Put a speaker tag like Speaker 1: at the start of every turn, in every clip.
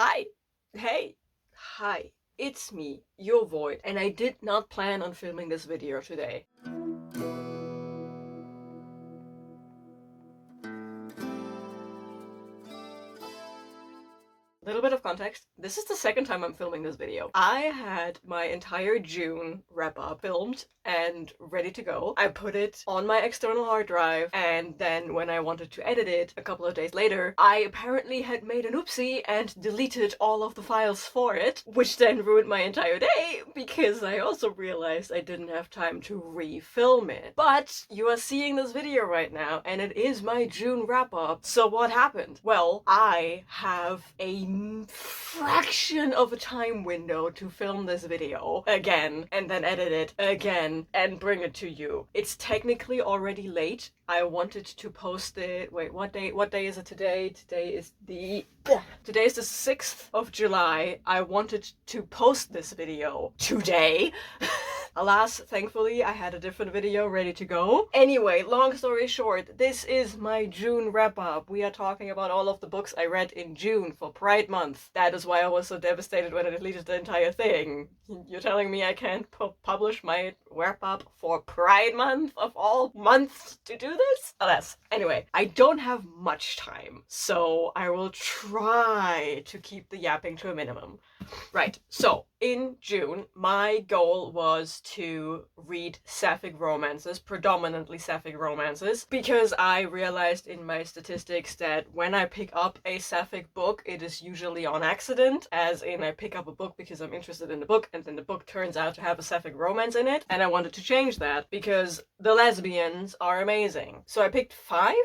Speaker 1: Hi. Hey. Hi. It's me, your Void, and I did not plan on filming this video today. Little bit of context, this is the second time I'm filming this video. I had my entire June wrap-up filmed and ready to go. I put it on my external hard drive, and then when I wanted to edit it a couple of days later, I apparently had made an oopsie and deleted all of the files for it, which then ruined my entire day because I also realized I didn't have time to refilm it. But you are seeing this video right now, and it is my June wrap-up. So what happened? Well, I have a fraction of a time window to film this video again, and then edit it again, and bring it to you. It's technically already late. I wanted to post it. Wait, what day is it today? Today is the 6th of July. I wanted to post this video today. Alas, thankfully, I had a different video ready to go. Anyway, long story short, this is my June wrap-up. We are talking about all of the books I read in June for Pride Month. That is why I was so devastated when I deleted the entire thing. You're telling me I can't publish my wrap-up for Pride Month of all months to do this? Alas. Anyway, I don't have much time, so I will try to keep the yapping to a minimum. Right, so in June, my goal was to read Sapphic romances, predominantly Sapphic romances, because I realized in my statistics that when I pick up a Sapphic book, it is usually on accident, as in I pick up a book because I'm interested in the book, and then the book turns out to have a Sapphic romance in it, and I wanted to change that because the lesbians are amazing. So I picked five?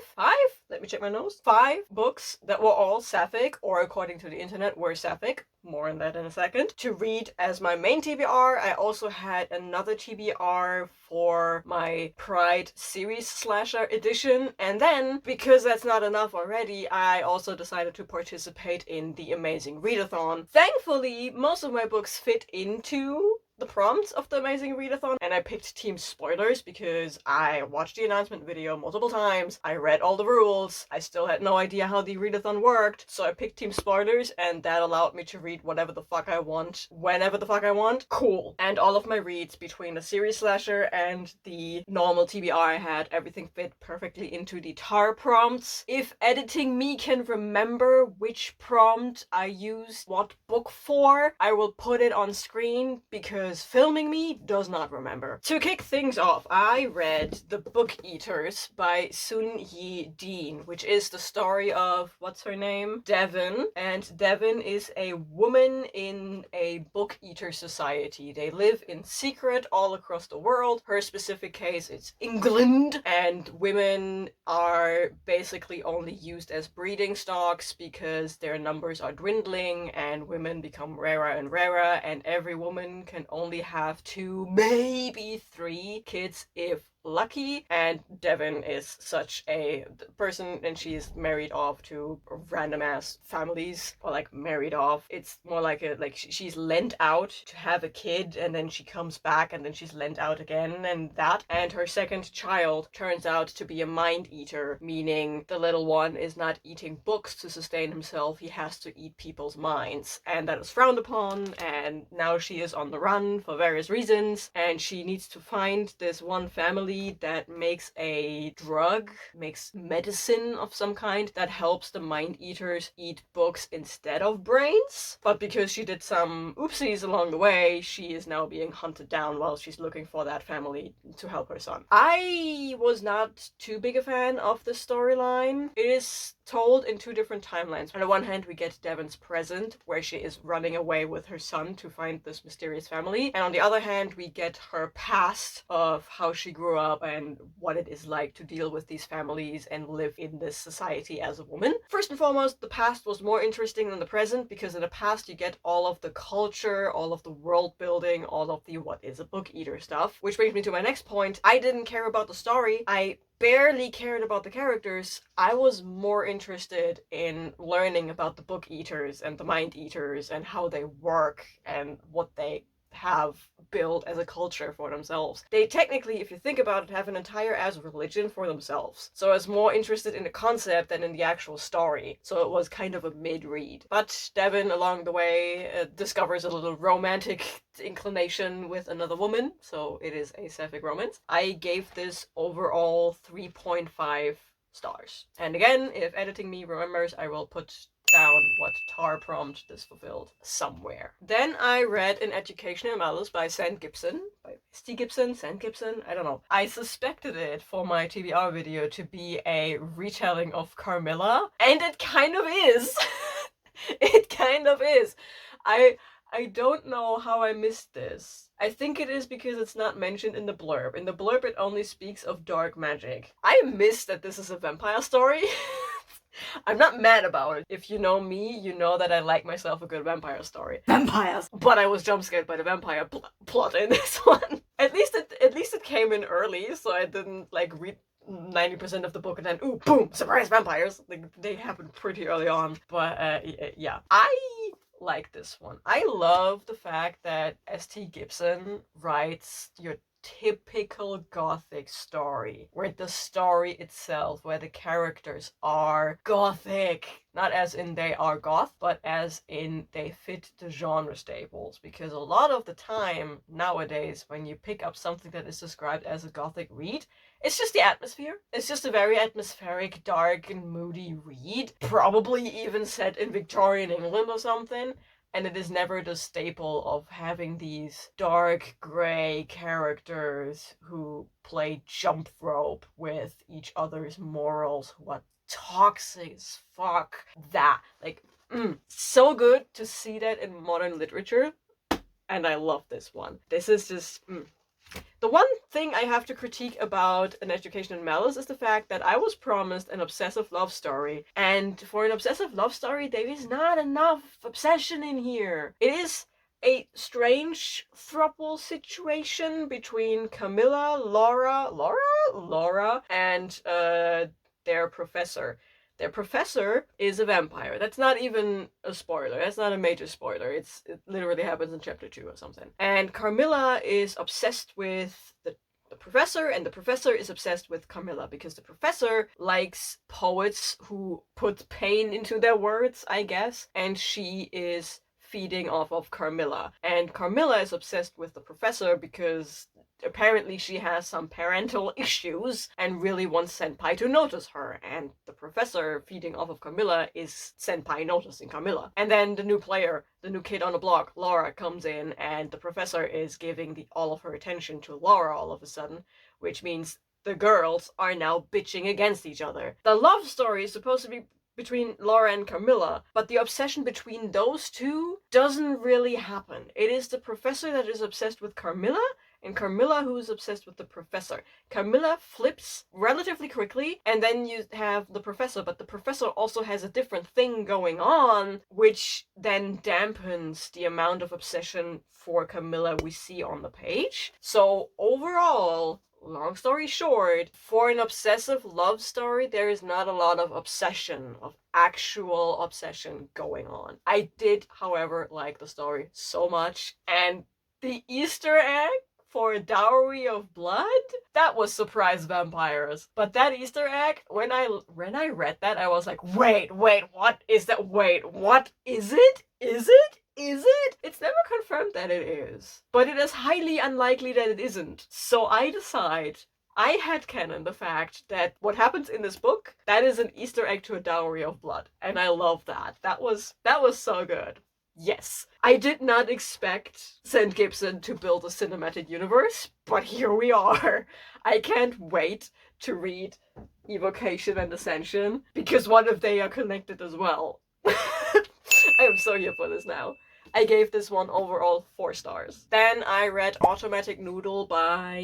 Speaker 1: Let me check my notes. 5 books that were all Sapphic, or according to the internet, were Sapphic. More on that in a second. To read as my main TBR, I also had another TBR for my Pride series slasher edition. And then, because that's not enough already, I also decided to participate in the Amazing Readathon. Thankfully, most of my books fit into the prompts of the Amazing Readathon, and I picked Team Spoilers because I watched the announcement video multiple times, I read all the rules, I still had no idea how the readathon worked, so I picked Team Spoilers, and that allowed me to read whatever the fuck I want, whenever the fuck I want. Cool. And all of my reads between the series slasher and the normal TBR I had, everything fit perfectly into the tar prompts. If editing me can remember which prompt I used what book for, I will put it on screen because filming me does not remember. To kick things off, I read The Book Eaters by Sunyi Dean, which is the story of, what's her name? Devon. And Devon is a woman in a book eater society. They live in secret all across the world. Her specific case is England, and women are basically only used as breeding stocks because their numbers are dwindling and women become rarer and rarer, and every woman can only have 2, maybe 3 kids if lucky, and Devon is such a person, and she's married off to random ass families, or like married off. It's more like she's lent out to have a kid, and then she comes back, and then she's lent out again, and her second child turns out to be a mind eater, meaning the little one is not eating books to sustain himself, he has to eat people's minds, and that is frowned upon, and now she is on the run for various reasons, and she needs to find this one family that makes a drug, makes medicine of some kind that helps the mind eaters eat books instead of brains. But because she did some oopsies along the way, she is now being hunted down while she's looking for that family to help her son. I was not too big a fan of the storyline. It is told in 2 different timelines. On the one hand, we get Devon's present, where she is running away with her son to find this mysterious family. And on the other hand, we get her past of how she grew up and what it is like to deal with these families and live in this society as a woman. First and foremost, the past was more interesting than the present, because in the past you get all of the culture, all of the world building, all of the what is a book eater stuff. Which brings me to my next point. I didn't care about the story. I barely cared about the characters. I was more interested in learning about the book eaters and the mind eaters and how they work and what they have built as a culture for themselves. They technically, if you think about it, have an entire as religion for themselves. So I was more interested in the concept than in the actual story. So it was kind of a mid-read. But Devin, along the way, discovers a little romantic inclination with another woman. So it is a Sapphic romance. I gave this overall 3.5 stars. And again, if editing me remembers, I will put down what tar prompt this fulfilled somewhere. Then I read An Education in Malice by Gibson. By Gibson? Gibson? I don't know. I suspected it for my TBR video to be a retelling of Carmilla, and it kind of is. It kind of is. I don't know how I missed this. I think it is because it's not mentioned in the blurb. In the blurb, it only speaks of dark magic. I missed that this is a vampire story. I'm not mad about it. If you know me, you know that I like myself a good vampire story. Vampires! But I was jump scared by the vampire plot in this one. At least it came in early, so I didn't like read 90% of the book and then, ooh, boom, surprise vampires! Like, they happened pretty early on. But, yeah. I like this one. I love the fact that S.T. Gibson writes your typical gothic story, where the story itself, where the characters are gothic, not as in they are goth, but as in they fit the genre staples. Because a lot of the time nowadays, when you pick up something that is described as a gothic read, it's just the atmosphere. It's just a very atmospheric, dark, and moody read, probably even set in Victorian England or something. And it is never the staple of having these dark, grey characters who play jump rope with each other's morals, who are toxic as fuck. That, like, so good to see that in modern literature. And I love this one. This is just, The one thing I have to critique about An Education in Malice is the fact that I was promised an obsessive love story, and for an obsessive love story, there is not enough obsession in here. It is a strange throuple situation between Camilla, Laura, and their professor. Their professor is a vampire. That's not even a spoiler. That's not a major spoiler. It literally happens in chapter 2 or something. And Carmilla is obsessed with the professor, and the professor is obsessed with Carmilla because the professor likes poets who put pain into their words, I guess, and she is feeding off of Carmilla. And Carmilla is obsessed with the professor because apparently she has some parental issues and really wants Senpai to notice her. And the professor feeding off of Carmilla is Senpai noticing Carmilla. And then the new player, the new kid on the block, Laura, comes in, and the professor is giving all of her attention to Laura all of a sudden, which means the girls are now bitching against each other. The love story is supposed to be between Laura and Carmilla, but the obsession between those two doesn't really happen. It is the professor that is obsessed with Carmilla, and Carmilla who is obsessed with the professor. Carmilla flips relatively quickly, and then you have the professor, but the professor also has a different thing going on, which then dampens the amount of obsession for Carmilla we see on the page. So overall, long story short, for an obsessive love story, there is not a lot of obsession, of actual obsession going on. I did, however, like the story so much, and the Easter egg for a dowry of blood? That was surprise vampires. But that Easter egg, when I read that, I was like, wait, what is that? Wait, what is it? Is it? Is it? It's never confirmed that it is. But it is highly unlikely that it isn't. So I decide, I headcanon the fact that what happens in this book, that is an Easter egg to a dowry of blood. And I love that. That was so good. Yes, I did not expect Gibson to build a cinematic universe, but here we are. I can't wait to read Evocation and Ascension, because what if they are connected as well? I am so here for this now. I gave this one overall 4 stars. Then I read Automatic Noodle by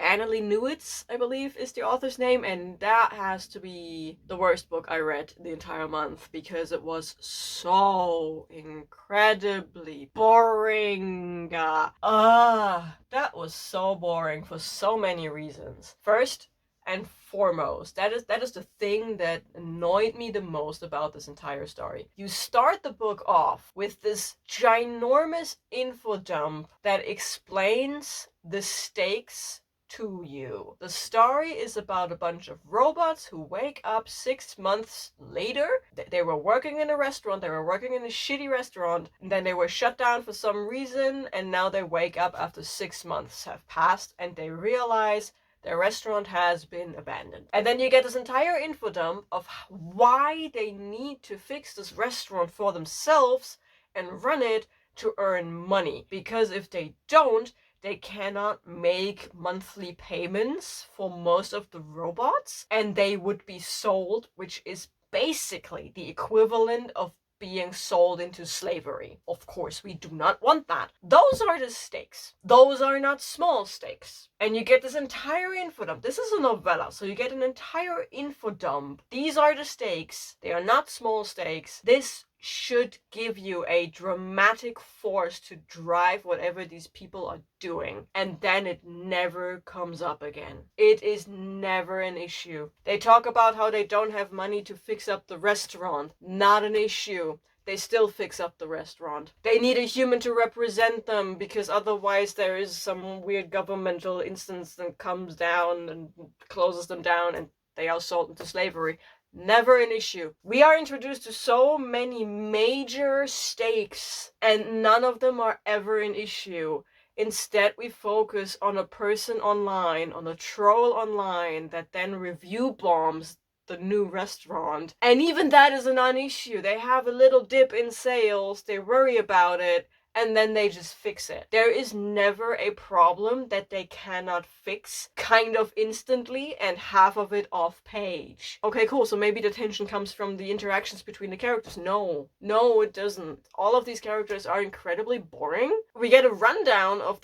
Speaker 1: Annalee Newitz, I believe is the author's name, and that has to be the worst book I read the entire month because it was so incredibly boring. That was so boring for so many reasons. First, and foremost. That is the thing that annoyed me the most about this entire story. You start the book off with this ginormous info dump that explains the stakes to you. The story is about a bunch of robots who wake up 6 months later. They were working in a restaurant, they were working in a shitty restaurant, and then they were shut down for some reason, and now they wake up after 6 months have passed, and they realize their restaurant has been abandoned. And then you get this entire info dump of why they need to fix this restaurant for themselves and run it to earn money. Because if they don't, they cannot make monthly payments for most of the robots, and they would be sold, which is basically the equivalent of being sold into slavery. Of course, we do not want that. Those are the stakes. Those are not small stakes. And you get this entire info dump. This is a novella, so you get an entire info dump. These are the stakes. They are not small stakes. This should give you a dramatic force to drive whatever these people are doing, and then it never comes up again. It is never an issue. They talk about how they don't have money to fix up the restaurant. Not an issue. They still fix up the restaurant. They need a human to represent them, because otherwise there is some weird governmental instance that comes down and closes them down, and they are sold into slavery. Never an issue. We are introduced to so many major stakes, and none of them are ever an issue. Instead, we focus on a person online, on a troll online, that then review bombs the new restaurant. And even that is a non-issue. They have a little dip in sales, they worry about it, and then they just fix it. There is never a problem that they cannot fix kind of instantly and half of it off page. Okay, cool, so maybe the tension comes from the interactions between the characters. No, it doesn't. All of these characters are incredibly boring. We get a rundown of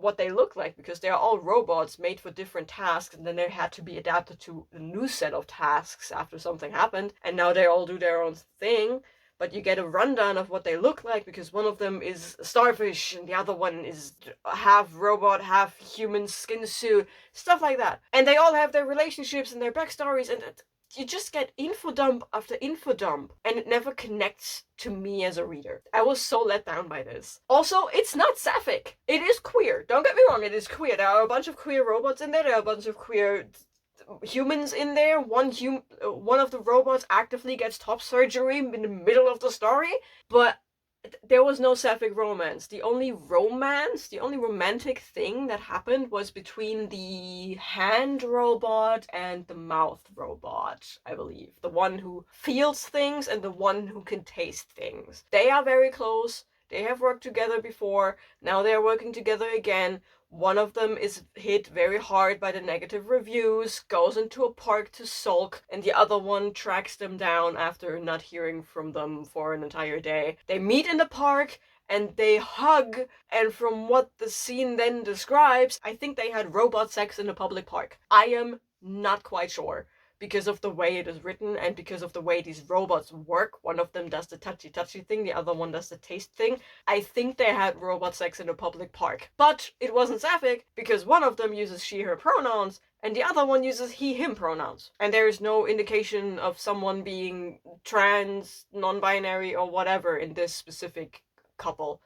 Speaker 1: what they look like, because they are all robots made for different tasks, and then they had to be adapted to a new set of tasks after something happened, and now they all do their own thing. But you get a rundown of what they look like, because one of them is a starfish and the other one is half robot, half human skin suit, stuff like that. And they all have their relationships and their backstories, and you just get info dump after info dump, and it never connects to me as a reader. I was so let down by this. Also, it's not Sapphic. It is queer. Don't get me wrong, it is queer. There are a bunch of queer robots in there, there are a bunch of queer humans in there. One of the robots actively gets top surgery in the middle of the story, but there was no Sapphic romance. The only romantic thing that happened was between the hand robot and the mouth robot, I believe. The one who feels things and the one who can taste things. They are very close. They have worked together before. Now they are working together again. One of them is hit very hard by the negative reviews, goes into a park to sulk, and the other one tracks them down after not hearing from them for an entire day. They meet in the park and they hug, and from what the scene then describes, I think they had robot sex in a public park. I am not quite sure, because of the way it is written and because of the way these robots work. One of them does the touchy thing, the other one does the taste thing. I think they had robot sex in a public park. But it wasn't Sapphic, because one of them uses she, her pronouns, and the other one uses he, him pronouns. And there is no indication of someone being trans, non-binary, or whatever in this specific couple.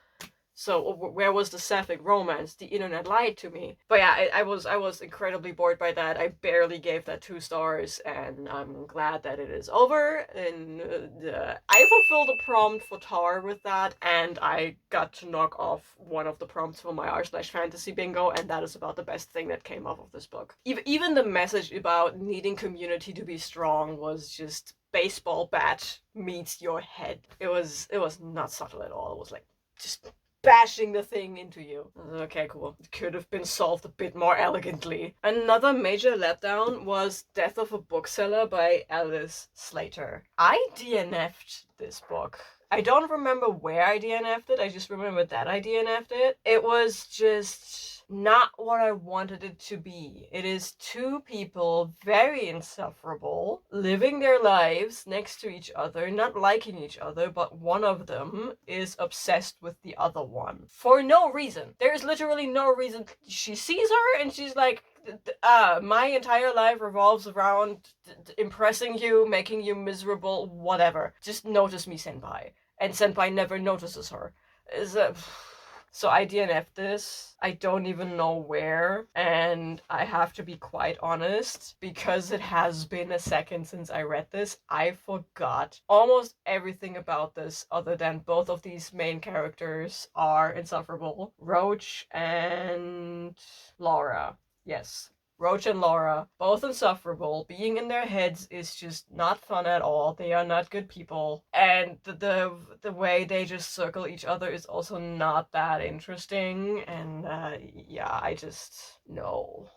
Speaker 1: So where was the Sapphic romance? The internet lied to me. But yeah, I was incredibly bored by that. I barely gave that 2 stars, and I'm glad that it is over. And I fulfilled a prompt for Tar with that, and I got to knock off one of the prompts for my r/fantasy bingo, and that is about the best thing that came off of this book. Even the message about needing community to be strong was just baseball bat meets your head. It was not subtle at all. It was like just bashing the thing into you. Okay, cool. It could have been solved a bit more elegantly. Another major letdown was Death of a Bookseller by Alice Slater. I DNF'd this book. I don't remember where I DNF'd it, I just remember that I DNF'd it. It was just not what I wanted it to be. It is two people, very insufferable, living their lives next to each other, not liking each other, but one of them is obsessed with the other one. For no reason. There's literally no reason. She sees her and she's like, my entire life revolves around impressing you, making you miserable, whatever. Just notice me, senpai. And senpai never notices her. So I DNF'd this. I don't even know where, and I have to be quite honest, because it has been a second since I read this, I forgot almost everything about this other than both of these main characters are insufferable. Roach and Laura. Yes. Roach and Laura, both insufferable. Being in their heads is just not fun at all. They are not good people. And the way they just circle each other is also not that interesting. And yeah, I just, no.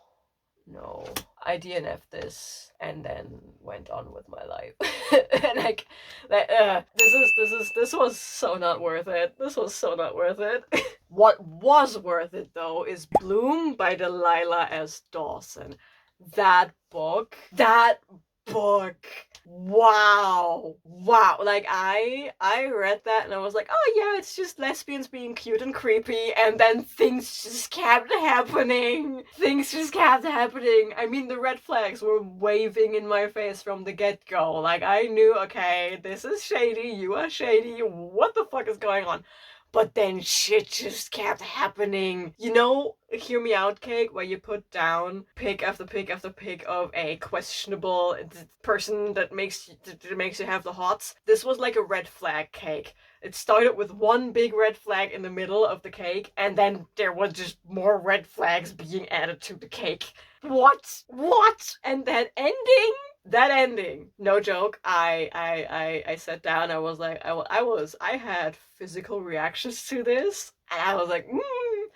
Speaker 1: I DNF'd this and then went on with my life. And like, this was so not worth it. This was so not worth it. What was worth it though is Bloom by Delilah as Dawson. That book. Wow. Like I read that and I was like, oh yeah, it's just lesbians being cute and creepy, and then things just kept happening. I mean, the red flags were waving in my face from the get-go. Like I knew, okay, this is shady, you are shady, what the fuck is going on? But then shit just kept happening. You know, Hear Me Out cake, where you put down pick after pick after pick of a questionable person that makes you have the hots? This was like a red flag cake. It started with one big red flag in the middle of the cake, and then there was just more red flags being added to the cake. What? And that ending, no joke, I sat down, I was like, I had physical reactions to this, and I was like,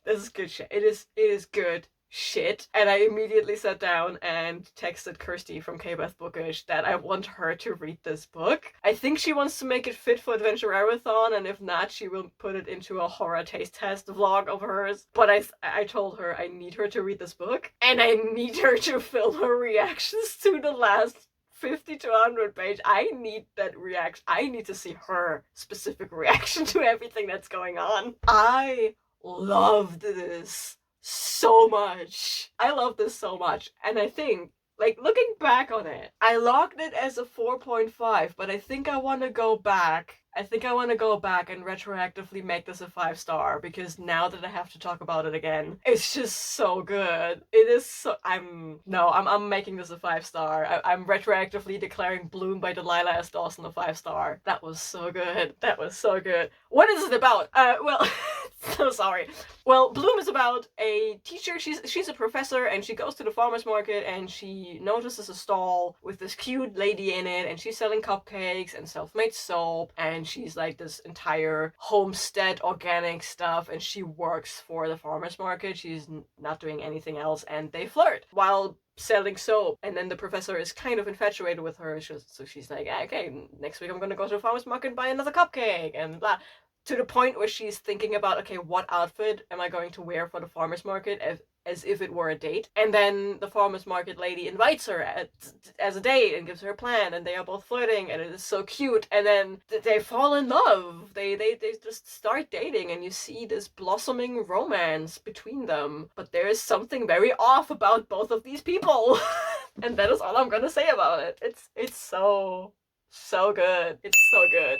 Speaker 1: this is good shit. It is good shit. And I immediately sat down and texted Kirsty from K-Beth Bookish that I want her to read this book. I think she wants to make it fit for Adventure Readathon, and if not, she will put it into a horror taste test vlog of hers. But I told her I need her to read this book, and I need her to film her reactions to the last 50 to 100 page. I need that reaction. I need to see her specific reaction to everything that's going on. I loved this so much. And I think, like, looking back on it, I logged it as a 4.5, but I think I want to go back. and retroactively make this a 5-star, because now that I have to talk about it again, it's just so good. It is so... I'm making this a 5-star. I'm retroactively declaring Bloom by Delilah as Dawson a 5-star. That was so good. What is it about? So sorry. Well, Bloom is about a teacher. She's a professor, and she goes to the farmer's market, and she notices a stall with this cute lady in it, and she's selling cupcakes and self-made soap, and she's like this entire homestead organic stuff, and she works for the farmer's market. She's not doing anything else, and they flirt while selling soap, and then the professor is kind of infatuated with her, so she's like, okay, next week I'm gonna go to the farmer's market and buy another cupcake, and blah. To the point where she's thinking about, okay, what outfit am I going to wear for the farmer's market as if it were a date. And then the farmer's market lady invites her as a date and gives her a plan, and they are both flirting, and it is so cute. And then they fall in love. They just start dating, and you see this blossoming romance between them. But there is something very off about both of these people. And that is all I'm gonna say about it. It's so good. It's so good.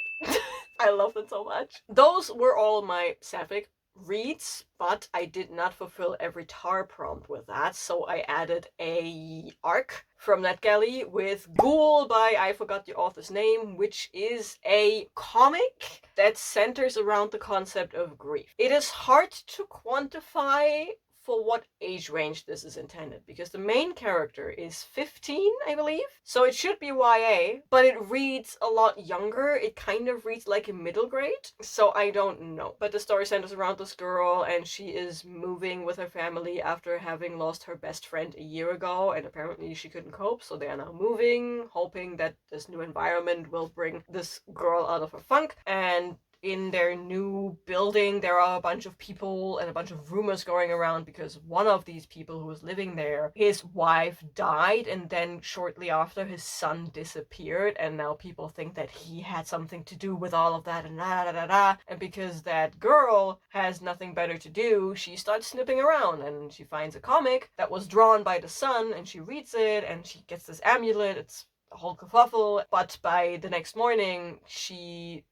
Speaker 1: I loved it so much. Those were all my Sapphic reads, but I did not fulfill every tar prompt with that, so I added a arc from NetGalley with Ghoul by, I forgot the author's name, which is a comic that centers around the concept of grief. It is hard to quantify for what age range this is intended, because the main character is 15, I believe. So it should be YA, but it reads a lot younger. It kind of reads like a middle grade, so I don't know. But the story centers around this girl, and she is moving with her family after having lost her best friend a year ago, and apparently she couldn't cope, so they are now moving, hoping that this new environment will bring this girl out of her funk. And in their new building, there are a bunch of people and a bunch of rumors going around because one of these people who was living there, his wife died, and then shortly after his son disappeared, and now people think that he had something to do with all of that, and and because that girl has nothing better to do, she starts snipping around, and she finds a comic that was drawn by the son, and she reads it, and she gets this amulet. It's a whole kerfuffle, but by the next morning, she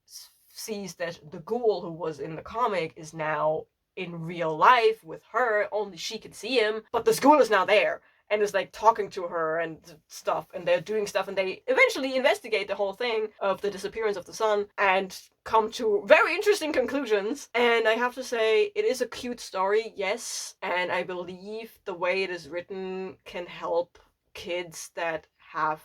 Speaker 1: sees that the ghoul who was in the comic is now in real life with her, only she can see him, but the ghoul is now there and is like talking to her and stuff, and they're doing stuff, and they eventually investigate the whole thing of the disappearance of the son and come to very interesting conclusions. And I have to say, it is a cute story, yes, and I believe the way it is written can help kids that have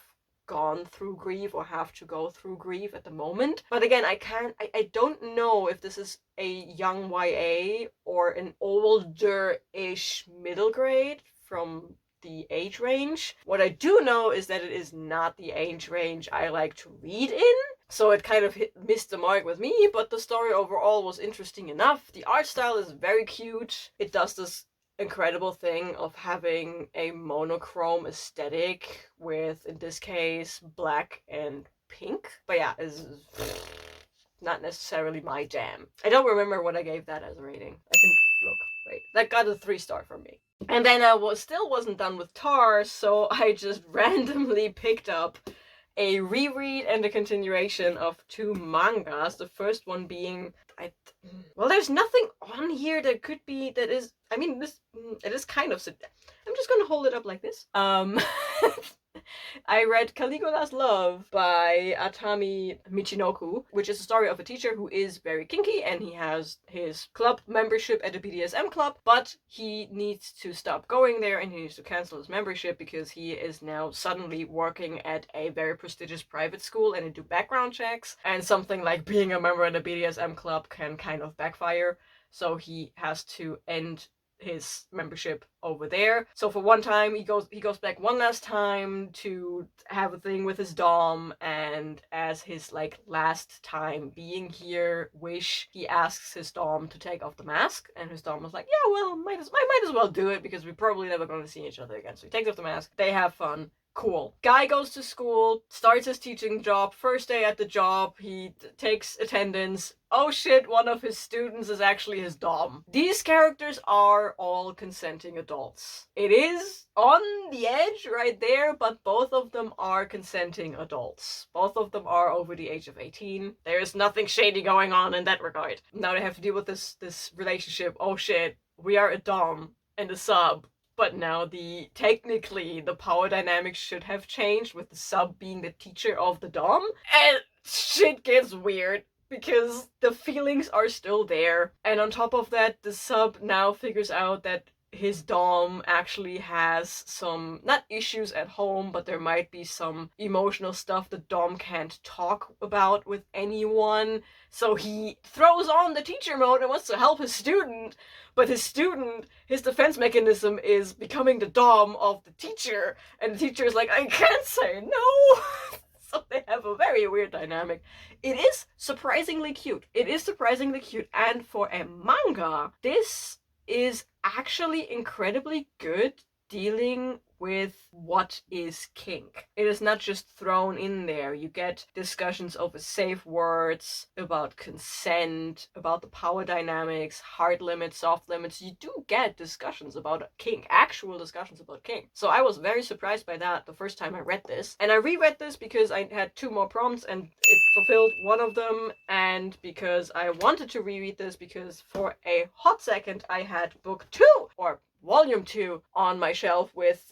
Speaker 1: gone through grief or have to go through grief at the moment. But again, I don't know if this is a young YA or an older-ish middle grade from the age range. What I do know is that it is not the age range I like to read in, so it kind of missed the mark with me, but the story overall was interesting enough. The art style is very cute. It does this incredible thing of having a monochrome aesthetic with, in this case, black and pink. But yeah, it's not necessarily my jam. I don't remember what I gave that as a rating. I can look. Wait, that got a 3-star from me. And then I still wasn't done with Tar, so I just randomly picked up a reread and a continuation of 2 mangas. The first one being, well, there's nothing on here that could be, that is, I mean, this, it is kind of, I'm just gonna hold it up like this. I read Caligula's Love by Atami Michinoku, which is a story of a teacher who is very kinky, and he has his club membership at a BDSM club, but he needs to stop going there and he needs to cancel his membership because he is now suddenly working at a very prestigious private school and they do background checks, and something like being a member at a BDSM club can kind of backfire, so he has to end his membership over there. So for one time, he goes back one last time to have a thing with his dom, and as his like last time being here wish, he asks his dom to take off the mask, and his dom was like, yeah, well, might as well do it because we're probably never going to see each other again. So he takes off the mask, they have fun. Cool. Guy goes to school, starts his teaching job. First day at the job, he takes attendance. Oh shit, one of his students is actually his dom. These characters are all consenting adults. It is on the edge right there, but both of them are consenting adults. Both of them are over the age of 18. There is nothing shady going on in that regard. Now they have to deal with this relationship. Oh shit, we are a dom and a sub. But now technically the power dynamics should have changed, with the sub being the teacher of the dom. And shit gets weird because the feelings are still there. And on top of that, the sub now figures out that his dom actually has some, not issues at home, but there might be some emotional stuff the dom can't talk about with anyone. So he throws on the teacher mode and wants to help his student, but his defense mechanism is becoming the dom of the teacher, and the teacher is like, I can't say no. So they have a very weird dynamic. It is surprisingly cute. And for a manga, this is actually incredibly good dealing with what is kink. It is not just thrown in there. You get discussions over safe words, about consent, about the power dynamics, hard limits, soft limits. You do get discussions about kink, actual discussions about kink. So I was very surprised by that the first time I read this. And I reread this because I had 2 more prompts and it fulfilled one of them, and because I wanted to reread this because for a hot second I had book 2, or Volume 2 on my shelf with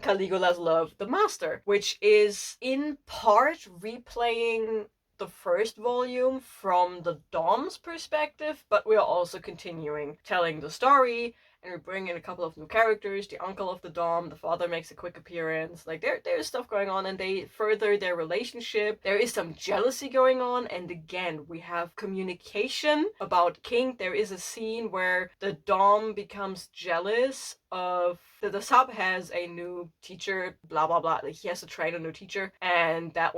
Speaker 1: Caligula's Love, the Master, which is in part replaying the first volume from the dom's perspective, but we are also continuing telling the story, and we bring in a couple of new characters. The uncle of the Dom, the father makes a quick appearance. Like there's stuff going on, and they further their relationship. There is some jealousy going on, and again, we have communication about King. There is a scene where the Dom becomes jealous of the sub has a new teacher, blah blah blah. Like he has to train a new teacher, and that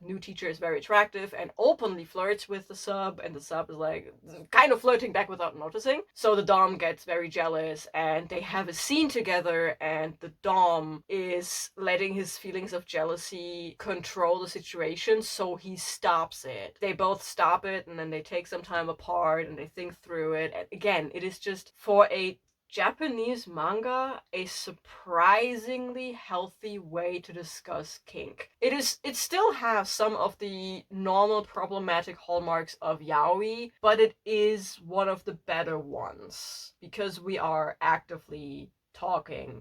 Speaker 1: new teacher is very attractive and openly flirts with the sub, and the sub is like kind of flirting back without noticing. So the Dom gets very jealous, and they have a scene together, and the Dom is letting his feelings of jealousy control the situation, so he stops it. They both stop it, and then they take some time apart and they think through it. And again, it is just, for a Japanese manga, a surprisingly healthy way to discuss kink. It still has some of the normal problematic hallmarks of yaoi, but it is one of the better ones, because we are actively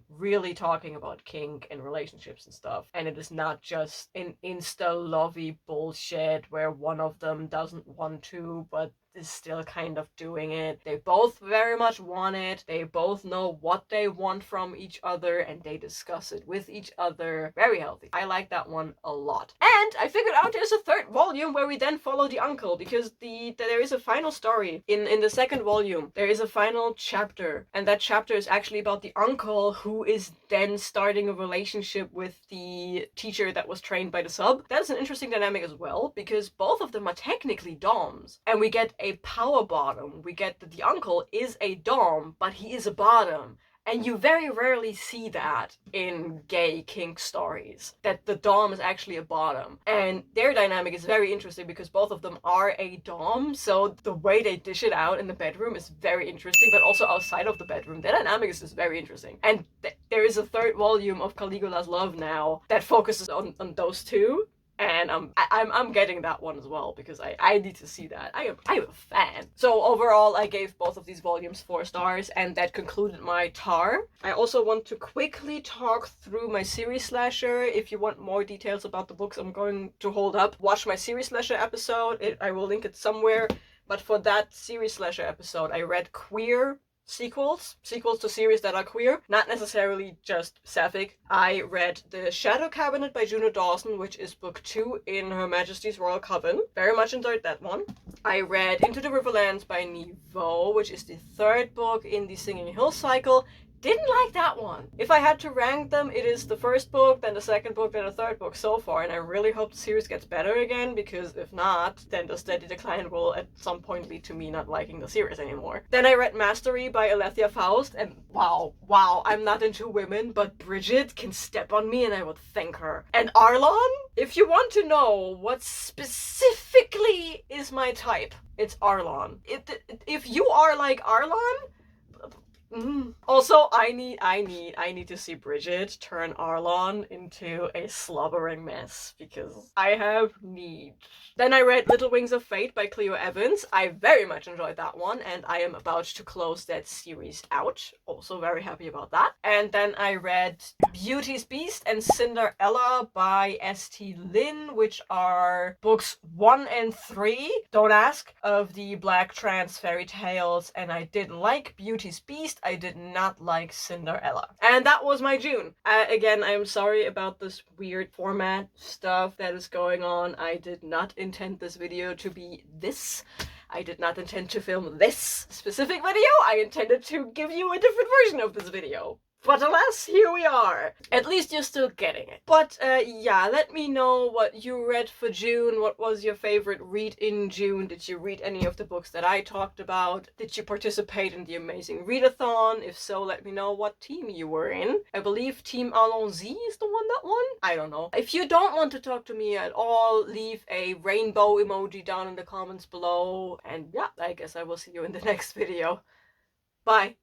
Speaker 1: really talking about kink and relationships and stuff, and it is not just an insta-lovey bullshit where one of them doesn't want to, but is still kind of doing it. They both very much want it. They both know what they want from each other, and they discuss it with each other. Very healthy. I like that one a lot. And I figured out there's a third volume where we then follow the uncle, because there is a final story. In the second volume, there is a final chapter, and that chapter is actually about the uncle who is then starting a relationship with the teacher that was trained by the sub. That's an interesting dynamic as well, because both of them are technically doms, and we get a power bottom. We get that the uncle is a dom, but he is a bottom. And you very rarely see that in gay kink stories, that the dom is actually a bottom. And their dynamic is very interesting because both of them are a dom, so the way they dish it out in the bedroom is very interesting, but also outside of the bedroom. Their dynamic is just very interesting. And there is a third volume of Caligula's Love now that focuses on those two. And I'm getting that one as well, because I need to see that. I'm a fan. So overall, I gave both of these volumes 4 stars, and that concluded my TAR. I also want to quickly talk through my series slasher. If you want more details about the books I'm going to hold up, watch my series slasher episode. I will link it somewhere. But for that series slasher episode, I read queer sequels to series that are queer, not necessarily just Sapphic. I read The Shadow Cabinet by Juno Dawson, which is book 2 in Her Majesty's Royal Coven. Very much enjoyed that one. I read Into the Riverlands by Niveau, which is the 3rd book in the Singing Hill cycle. Didn't like that one. If I had to rank them, it is the 1st book, then the 2nd book, then the 3rd book so far, and I really hope the series gets better again, because if not, then the steady decline will at some point lead to me not liking the series anymore. Then I read Mastery by Alethea Faust, and wow, I'm not into women, but Bridget can step on me and I would thank her. And Arlon? If you want to know what specifically is my type, it's Arlon. If you are like Arlon, also, I need to see Bridget turn Arlon into a slobbering mess, because I have need. Then I read Little Wings of Fate by Cleo Evans. I very much enjoyed that one, and I am about to close that series out. Also very happy about that. And then I read Beauty's Beast and Cinderella by St. Lin, which are books 1 and 3, don't ask, of the Black trans fairy tales, and I did like Beauty's Beast. I did not like Cinderella. And that was my June. Again, I'm sorry about this weird format stuff that is going on. I did not intend this video to be this. I did not intend to film this specific video. I intended to give you a different version of this video. But alas, here we are. At least you're still getting it. But yeah, let me know what you read for June. What was your favorite read in June? Did you read any of the books that I talked about? Did you participate in the Amazing Readathon? If so, let me know what team you were in. I believe Team Allons-y is the one that won? I don't know. If you don't want to talk to me at all, leave a rainbow emoji down in the comments below. And yeah, I guess I will see you in the next video. Bye.